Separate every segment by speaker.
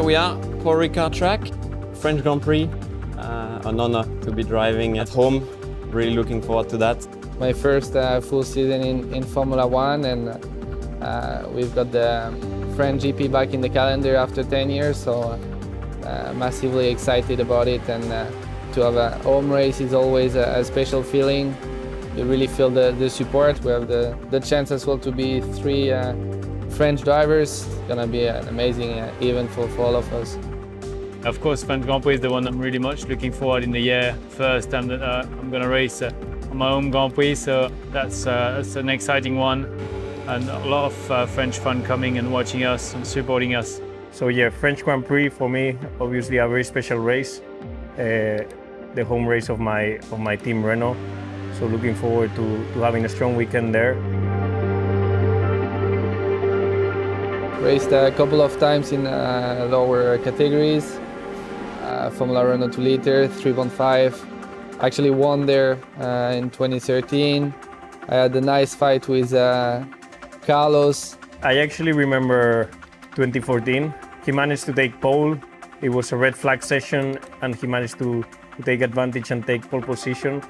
Speaker 1: we are, Paul Ricard track, French Grand Prix. An honor to be driving at home. Really looking forward to that.
Speaker 2: My first full season in Formula One, and we've got the French GP back in the calendar after 10 years, so massively excited about it. And to have a home race is always a special feeling. You really feel the support. We have the chance as well to be 3 French drivers. It's gonna be an amazing event for all of us.
Speaker 3: Of course, French Grand Prix is the one I'm really much looking forward in the year. First time that I'm going to race on my home Grand Prix, so that's an exciting one. And a lot of French fun coming and watching us and supporting us.
Speaker 4: So yeah, French Grand Prix for me, obviously a very special race. The home race of my team Renault. So looking forward to having a strong weekend there.
Speaker 2: Raced a couple of times in lower categories. Formula Renault 2 liter, 3.5. Actually won there in 2013. I had a nice fight with Carlos.
Speaker 4: I actually remember 2014. He managed to take pole. It was a red flag session and he managed to take advantage and take pole position.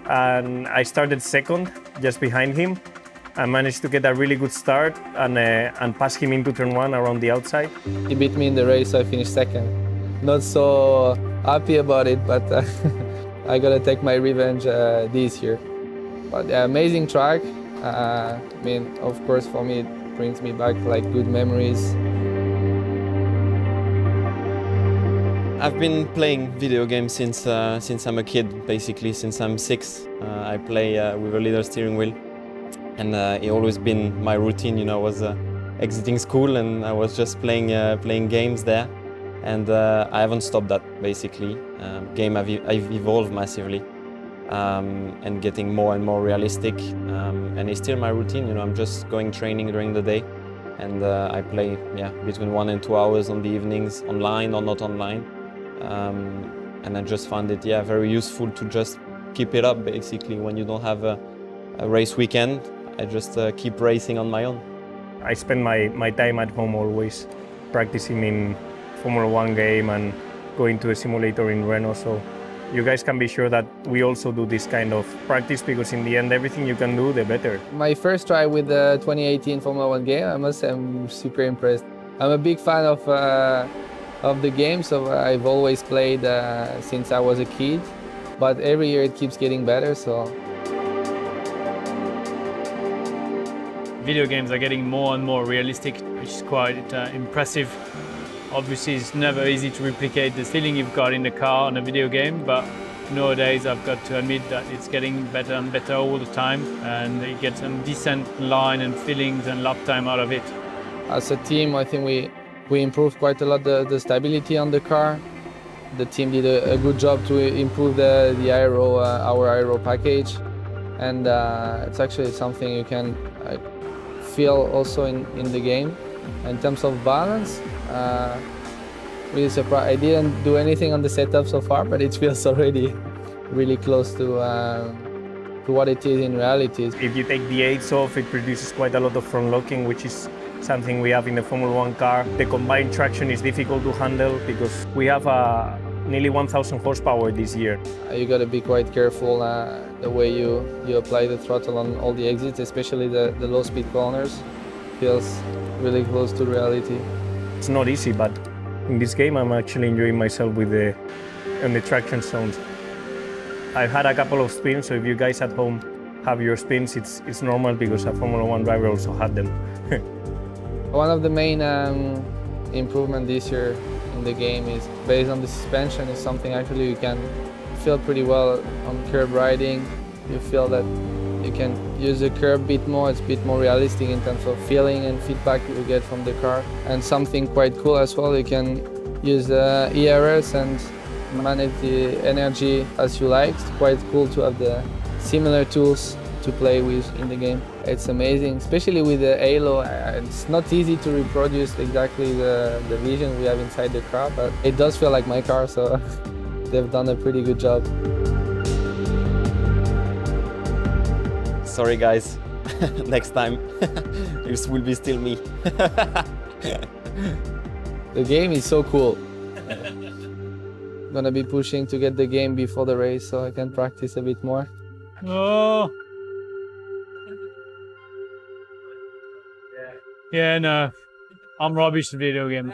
Speaker 4: And I started second, just behind him. I managed to get a really good start and pass him into turn 1 around the outside.
Speaker 2: He beat me in the race, so I finished second. Not so happy about it, but I gotta take my revenge this year. But amazing track. I mean, of course, for me, it brings me back like good memories.
Speaker 1: I've been playing video games since I'm a kid, basically, since I'm 6. I play with a little steering wheel. And it always been my routine, you know, I was exiting school and I was just playing games there. And I haven't stopped that, basically. I've evolved massively and getting more and more realistic. And it's still my routine, you know, I'm just going training during the day. And I play between 1 and 2 hours on the evenings, online or not online. And I just found it very useful to just keep it up, basically, when you don't have a race weekend. I just keep racing on my own.
Speaker 4: I spend my time at home always, practicing in Formula 1 game and going to a simulator in Renault. So you guys can be sure that we also do this kind of practice, because in the end, everything you can do, the better.
Speaker 2: My first try with the 2018 Formula 1 game, I must say I'm super impressed. I'm a big fan of the game, so I've always played since I was a kid. But every year it keeps getting better, so.
Speaker 3: Video games are getting more and more realistic, which is quite impressive. Obviously, it's never easy to replicate the feeling you've got in the car on a video game, but nowadays I've got to admit that it's getting better and better all the time, and you get some decent line and feelings and lap time out of it.
Speaker 2: As a team, I think we improved quite a lot the stability on the car. The team did a good job to improve the aero, our aero package, and it's actually something you can feel also in the game. In terms of balance, really surprised. I didn't do anything on the setup so far, but it feels already really close to what it is in reality.
Speaker 4: If you take the aids off, it produces quite a lot of front locking, which is something we have in the Formula 1 car. The combined traction is difficult to handle because we have nearly 1,000 horsepower this year.
Speaker 2: You got to be quite careful the way you apply the throttle on all the exits, especially the low-speed corners. Feels really close to reality.
Speaker 4: It's not easy, but in this game I'm actually enjoying myself with the traction zones. I've had a couple of spins, so if you guys at home have your spins, it's normal because a Formula 1 driver also had them.
Speaker 2: One of the main improvements this year in the game is based on the suspension. Is something actually you can feel pretty well on curb riding. You feel that you can use the curb a bit more. It's a bit more realistic in terms of feeling and feedback you get from the car. And something quite cool as well, you can use ERS and manage the energy as you like. It's quite cool to have the similar tools to play with in the game. It's amazing, especially with the halo. It's not easy to reproduce exactly the vision we have inside the car, but it does feel like my car, so they've done a pretty good job.
Speaker 1: Sorry guys, next time this will be still me.
Speaker 2: The game is so cool. Gonna be pushing to get the game before the race so I can practice a bit more.
Speaker 3: Oh. Yeah, no. I'm rubbish at video games.